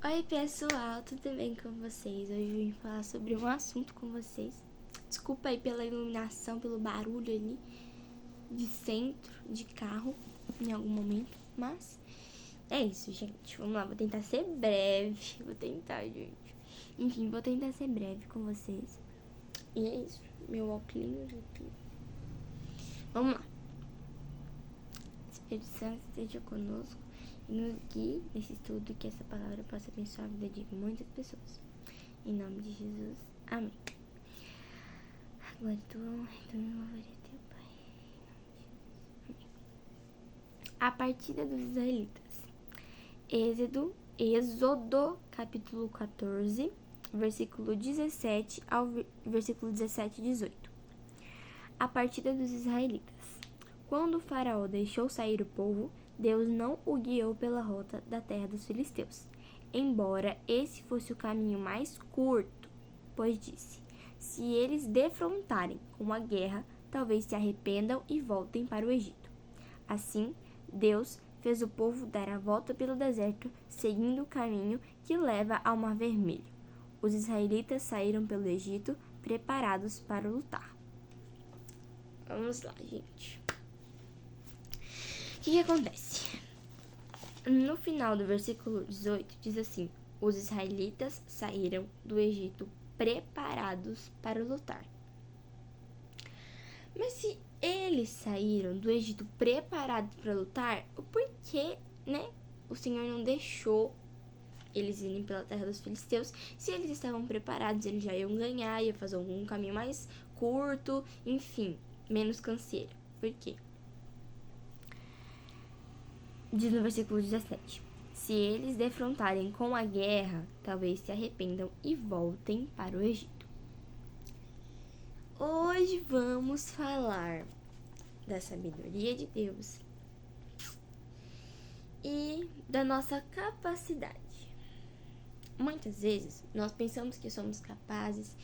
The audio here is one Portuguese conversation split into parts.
Oi pessoal, tudo bem com vocês? Hoje eu vim falar sobre um assunto com vocês. Desculpa aí pela iluminação, pelo barulho ali de centro, de carro, em algum momento. Mas é isso, gente. Vamos lá, vou tentar ser breve. Gente. Enfim, vou tentar ser breve com vocês. E é isso, meu óculos aqui. Vamos lá. Espírito Santo esteja conosco e nos guie nesse estudo, que essa palavra possa abençoar a vida de muitas pessoas. Em nome de Jesus, amém. Agora tu louvaria teu Pai. A partida dos israelitas. Êxodo, capítulo 14, versículo 17 ao versículo 17 e 18. A partida dos israelitas. Quando o faraó deixou sair o povo, Deus não o guiou pela rota da terra dos filisteus, embora esse fosse o caminho mais curto, pois disse: se eles defrontarem com a guerra, talvez se arrependam e voltem para o Egito. Assim, Deus fez o povo dar a volta pelo deserto, seguindo o caminho que leva ao Mar Vermelho. Os israelitas saíram pelo Egito, preparados para lutar. Vamos lá, gente. O que acontece? No final do versículo 18, diz assim: os israelitas saíram do Egito preparados para lutar. Mas se eles saíram do Egito preparados para lutar, por que, o Senhor não deixou eles irem pela terra dos filisteus? Se eles estavam preparados, eles já iam ganhar, iam fazer um caminho mais curto, enfim, menos canseiro. Por quê? Diz no versículo 17: se eles defrontarem com a guerra, talvez se arrependam e voltem para o Egito. Hoje vamos falar da sabedoria de Deus e da nossa capacidade. Muitas vezes nós pensamos que somos capazes,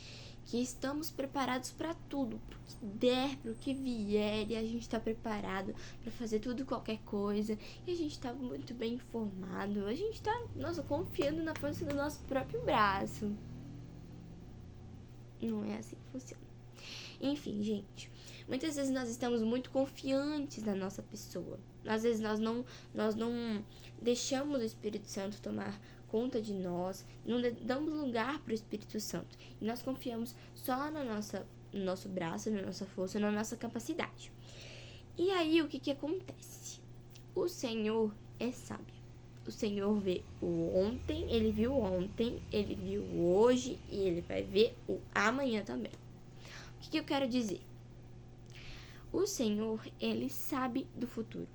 que estamos preparados para tudo, para o que der, para o que vier, e a gente está preparado para fazer tudo, qualquer coisa, e a gente está muito bem informado, a gente está, confiando na força do nosso próprio braço. Não é assim que funciona. Enfim, gente, muitas vezes nós estamos muito confiantes na nossa pessoa. Às vezes nós não deixamos o Espírito Santo tomar conta de nós, não damos lugar para o Espírito Santo. E nós confiamos só no nosso braço, na nossa força, na nossa capacidade. E aí, o que acontece? O Senhor é sábio. O Senhor vê o ontem, Ele viu ontem, Ele viu hoje e Ele vai ver o amanhã também. O que eu quero dizer? O Senhor, Ele sabe do futuro.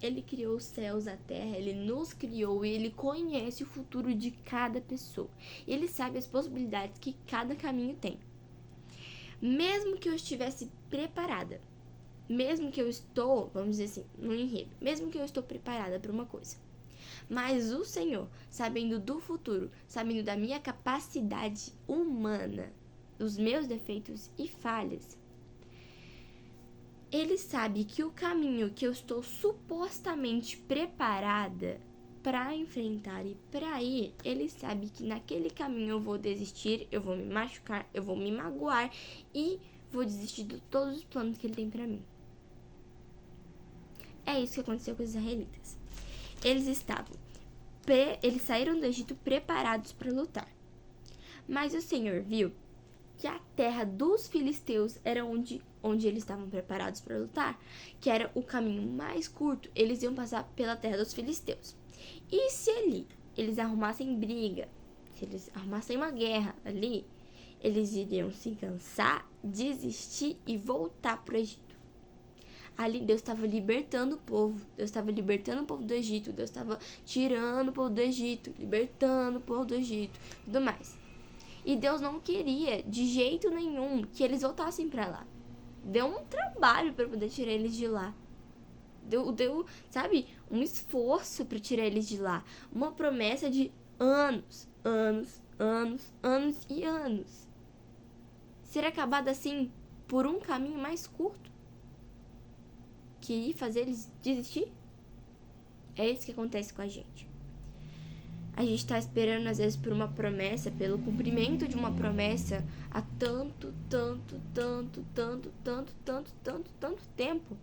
Ele criou os céus, a terra, Ele nos criou e Ele conhece o futuro de cada pessoa. Ele sabe as possibilidades que cada caminho tem. Mesmo que eu estivesse preparada, mesmo que eu estou, vamos dizer assim, no enredo, mesmo que eu estou preparada para uma coisa, mas o Senhor, sabendo do futuro, sabendo da minha capacidade humana, dos meus defeitos e falhas, Ele sabe que o caminho que eu estou supostamente preparada para enfrentar e para ir, Ele sabe que naquele caminho eu vou desistir, eu vou me machucar, eu vou me magoar e vou desistir de todos os planos que Ele tem para mim. É isso que aconteceu com os israelitas. Eles saíram do Egito preparados para lutar. Mas o Senhor viu que a terra dos filisteus era onde eles estavam preparados para lutar, que era o caminho mais curto, eles iam passar pela terra dos filisteus. E se eles arrumassem briga, se eles arrumassem uma guerra ali, eles iriam se cansar, desistir e voltar para o Egito. Ali Deus estava libertando o povo, Deus estava libertando o povo do Egito, Deus estava tirando o povo do Egito, libertando o povo do Egito, tudo mais. E Deus não queria, de jeito nenhum, que eles voltassem pra lá. Deu um trabalho pra poder tirar eles de lá. Deu, sabe, um esforço pra tirar eles de lá. Uma promessa de anos e anos. Ser acabada assim, por um caminho mais curto, que ia fazer eles desistir? É isso que acontece com a gente. A gente tá esperando, às vezes, por uma promessa, pelo cumprimento de uma promessa há tanto tempo.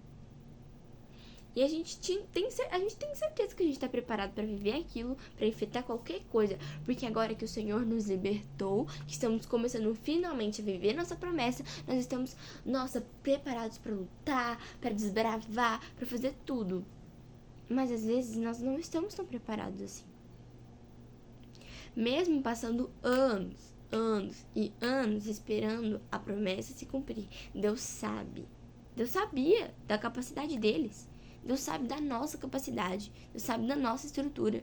E a gente tem certeza que a gente tá preparado para viver aquilo, para enfrentar qualquer coisa. Porque agora que o Senhor nos libertou, que estamos começando finalmente a viver nossa promessa, nós estamos, preparados para lutar, para desbravar, para fazer tudo. Mas às vezes nós não estamos tão preparados assim. Mesmo passando anos e anos esperando a promessa se cumprir, Deus sabia da capacidade deles. Deus sabe da nossa capacidade. Deus sabe da nossa estrutura.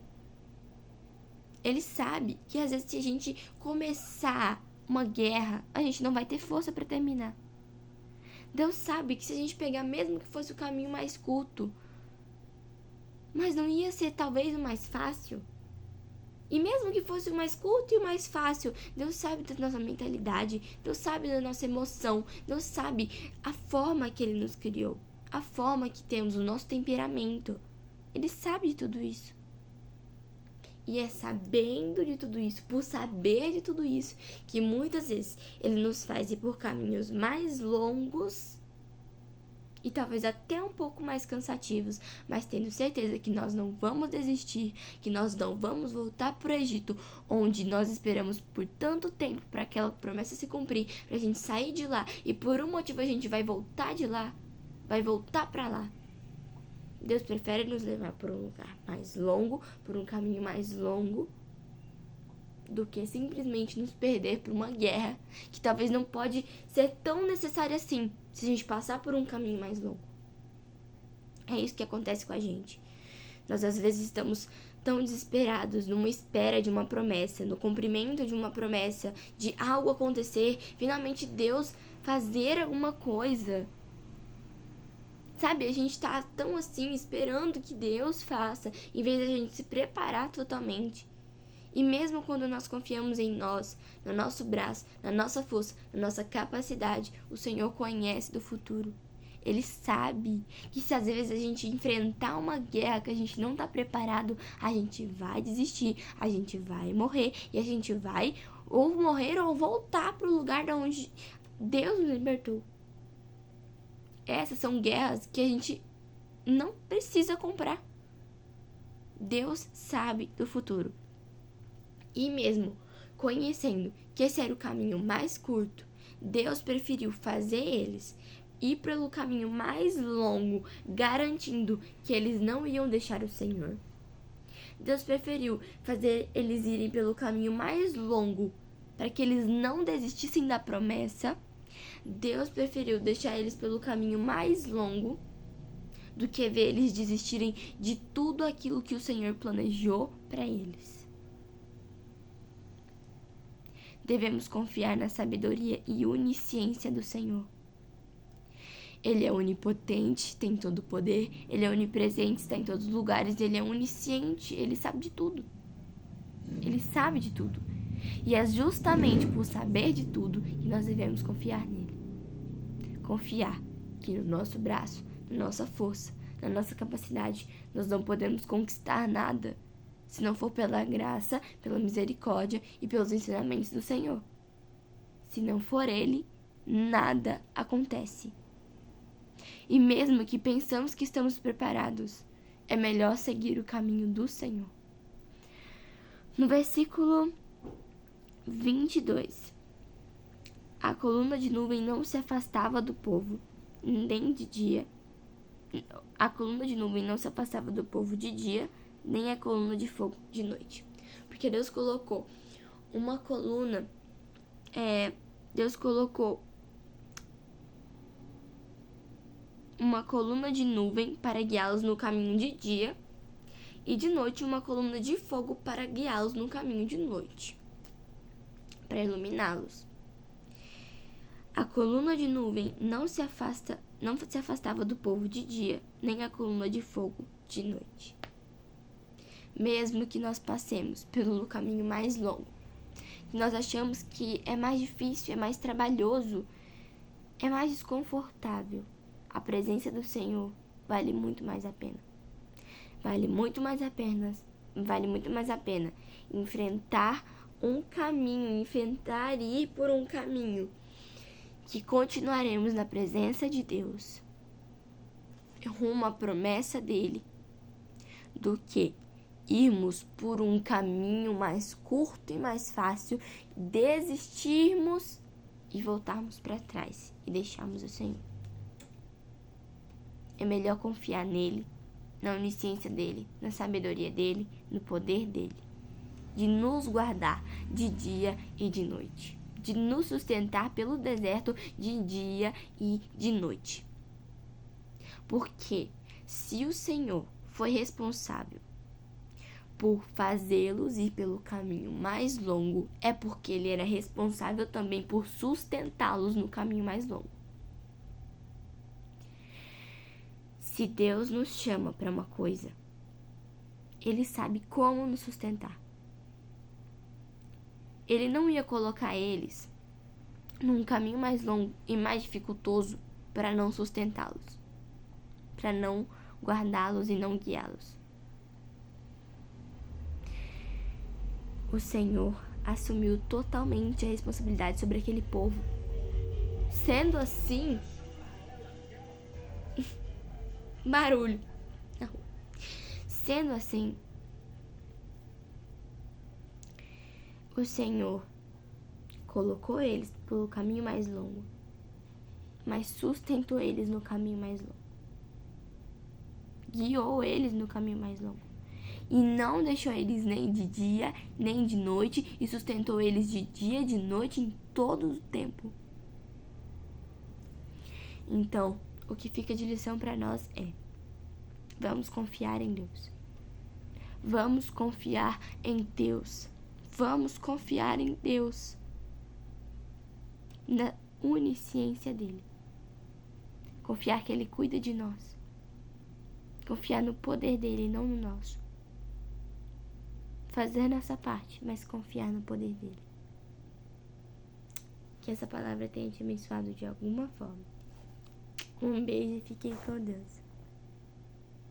Ele sabe que às vezes se a gente começar uma guerra, a gente não vai ter força para terminar. Deus sabe que se a gente pegar, mesmo que fosse o caminho mais curto, mas não ia ser talvez o mais fácil. E mesmo que fosse o mais curto e o mais fácil, Deus sabe da nossa mentalidade, Deus sabe da nossa emoção, Deus sabe a forma que Ele nos criou, a forma que temos, o nosso temperamento. Ele sabe de tudo isso. E é sabendo de tudo isso, por saber de tudo isso, que muitas vezes Ele nos faz ir por caminhos mais longos e talvez até um pouco mais cansativos, mas tendo certeza que nós não vamos desistir, que nós não vamos voltar para o Egito, onde nós esperamos por tanto tempo para aquela promessa se cumprir, para a gente sair de lá e por um motivo a gente vai voltar de lá, vai voltar para lá. Deus prefere nos levar por um lugar mais longo, por um caminho mais longo, do que simplesmente nos perder por uma guerra que talvez não pode ser tão necessária assim, se a gente passar por um caminho mais longo. É isso que acontece com a gente. Nós às vezes estamos tão desesperados numa espera de uma promessa, no cumprimento de uma promessa, de algo acontecer, finalmente Deus fazer alguma coisa. Sabe, a gente tá tão assim, esperando que Deus faça, em vez de a gente se preparar totalmente. E mesmo quando nós confiamos em nós, no nosso braço, na nossa força, na nossa capacidade, o Senhor conhece do futuro. Ele sabe que se às vezes a gente enfrentar uma guerra que a gente não tá preparado, a gente vai desistir, a gente vai morrer e a gente vai ou morrer ou voltar pro lugar de onde Deus nos libertou. Essas são guerras que a gente não precisa comprar. Deus sabe do futuro. E mesmo conhecendo que esse era o caminho mais curto, Deus preferiu fazer eles ir pelo caminho mais longo, garantindo que eles não iam deixar o Senhor. Deus preferiu fazer eles irem pelo caminho mais longo para que eles não desistissem da promessa. Deus preferiu deixar eles pelo caminho mais longo do que ver eles desistirem de tudo aquilo que o Senhor planejou para eles. Devemos confiar na sabedoria e onisciência do Senhor. Ele é onipotente, tem todo o poder. Ele é onipresente, está em todos os lugares. Ele é onisciente, ele sabe de tudo. Ele sabe de tudo. E é justamente por saber de tudo que nós devemos confiar nele. Confiar que no nosso braço, na nossa força, na nossa capacidade, nós não podemos conquistar nada se não for pela graça, pela misericórdia e pelos ensinamentos do Senhor. Se não for Ele, nada acontece. E mesmo que pensamos que estamos preparados, é melhor seguir o caminho do Senhor. No versículo 22, a coluna de nuvem não se afastava do povo, nem de dia. A coluna de nuvem não se afastava do povo de dia, nem a coluna de fogo de noite. Porque Deus colocou uma coluna, Deus colocou uma coluna de nuvem para guiá-los no caminho de dia, e de noite uma coluna de fogo para guiá-los no caminho de noite, para iluminá-los. A coluna de nuvem não se afastava do povo de dia, nem a coluna de fogo de noite. Mesmo que nós passemos pelo caminho mais longo, que nós achamos que é mais difícil, é mais trabalhoso, é mais desconfortável, a presença do Senhor vale muito mais a pena. Vale muito mais a pena vale muito mais a pena enfrentar um caminho, enfrentar e ir por um caminho que continuaremos na presença de Deus, rumo à promessa dele, do que irmos por um caminho mais curto e mais fácil, desistirmos e voltarmos para trás e deixarmos o Senhor. É melhor confiar nele, na onisciência dele, na sabedoria dele, no poder dele, de nos guardar de dia e de noite, de nos sustentar pelo deserto de dia e de noite. Porque se o Senhor foi responsável por fazê-los ir pelo caminho mais longo, é porque ele era responsável também por sustentá-los no caminho mais longo. Se Deus nos chama para uma coisa, ele sabe como nos sustentar. Ele não ia colocar eles num caminho mais longo e mais dificultoso para não sustentá-los, para não guardá-los e não guiá-los. O Senhor assumiu totalmente a responsabilidade sobre aquele povo. Sendo assim, barulho na rua. Sendo assim, o Senhor colocou eles pelo caminho mais longo, mas sustentou eles no caminho mais longo. Guiou eles no caminho mais longo. E não deixou eles nem de dia, nem de noite, e sustentou eles de dia e de noite em todo o tempo. Então, o que fica de lição para nós é: vamos confiar em Deus. Vamos confiar em Deus. Vamos confiar em Deus. Na onisciência dele. Confiar que ele cuida de nós. Confiar no poder dele e não no nosso. Fazer nossa parte, mas confiar no poder dele. Que essa palavra tenha te abençoado de alguma forma. Um beijo e fiquem com Deus.